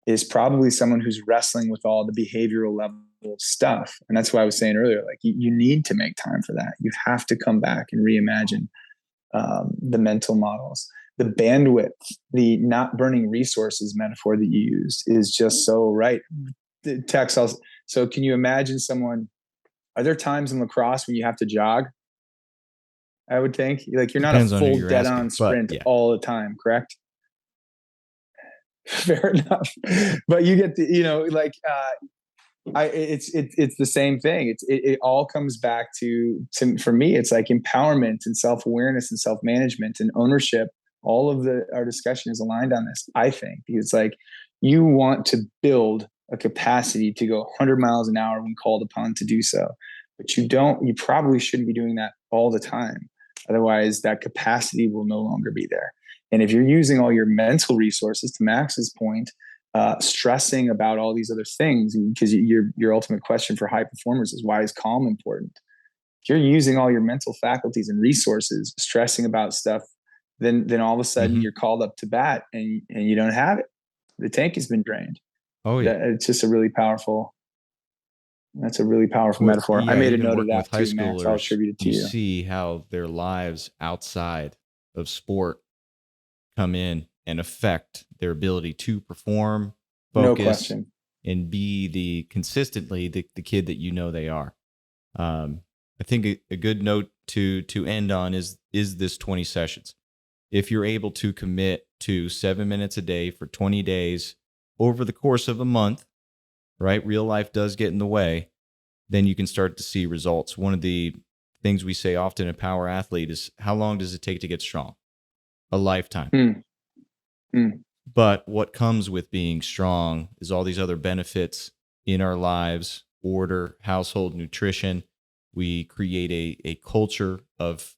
is probably someone who's wrestling with all the behavioral level stuff. And that's why I was saying earlier, like you need to make time for that. You have to come back and reimagine the mental models. The bandwidth, the not burning resources metaphor that you used is just so right. Tex, so can you imagine someone, are there times in lacrosse when you have to jog? I would think like you're not a full dead on sprint all the time, correct? Fair enough. But you get it's the same thing. It all comes back to for me, it's like empowerment and self-awareness and self-management and ownership. All of our discussion is aligned on this, I think, because it's like you want to build a capacity to go 100 miles an hour when called upon to do so, but you probably shouldn't be doing that all the time. Otherwise that capacity will no longer be there. And if you're using all your mental resources, to Max's point, stressing about all these other things, because your ultimate question for high performers is, why is calm important? If you're using all your mental faculties and resources, stressing about stuff, then all of a sudden you're called up to bat and you don't have it. The tank has been drained. Oh yeah. It's just a really powerful metaphor. Yeah, I made a note of that too, Max. I'll attribute it to you. You see how their lives outside of sport come in and affect their ability to perform, focus, no question, and be consistently the kid that they are. I think a good note to end on is this 20 sessions. If you're able to commit to 7 minutes a day for 20 days over the course of a month, right? Real life does get in the way. Then you can start to see results. One of the things we say often in Power Athlete is, how long does it take to get strong? A lifetime. But what comes with being strong is all these other benefits in our lives: order, household, nutrition. We create a culture of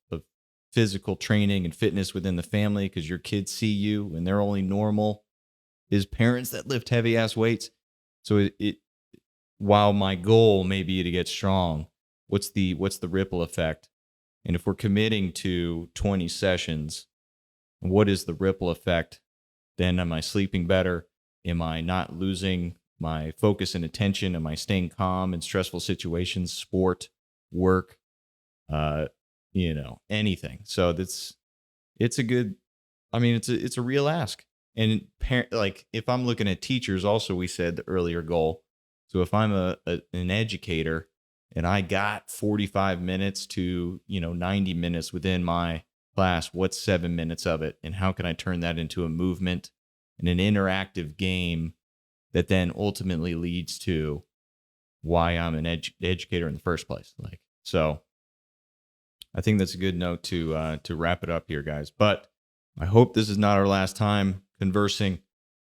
physical training and fitness within the family, because your kids see you and they're only normal is parents that lift heavy ass weights. So while my goal may be to get strong, what's the ripple effect? And if we're committing to 20 sessions, what is the ripple effect then am I sleeping better? Am I not losing my focus and attention? Am I staying calm in stressful situations, sport, work, anything? So it's a good, I mean, it's a real ask. And like if I'm looking at teachers, also we said the earlier goal. So if I'm an educator and I got 45 minutes to 90 minutes within my class, what's 7 minutes of it, and how can I turn that into a movement and an interactive game that then ultimately leads to why I'm an educator in the first place? Like, so I think that's a good note to wrap it up here, guys. But I hope this is not our last time conversing.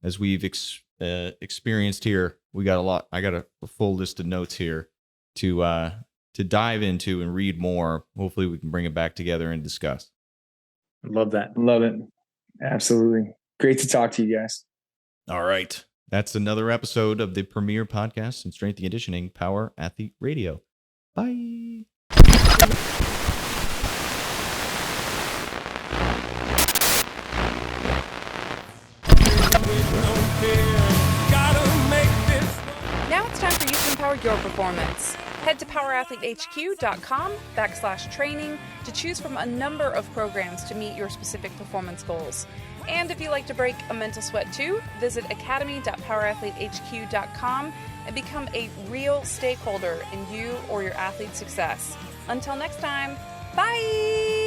As we've experienced here, we got a lot. I got a full list of notes here to dive into and read more. Hopefully, we can bring it back together and discuss. Love that. Love it. Absolutely. Great to talk to you guys. All right. That's another episode of the premier podcast in strength and conditioning, Power Athlete Radio. Bye. Now it's time for you to empower your performance. Head to powerathletehq.com/training to choose from a number of programs to meet your specific performance goals. And if you like to break a mental sweat too, visit academy.powerathletehq.com and become a real stakeholder in you or your athlete's success. Until next time, bye!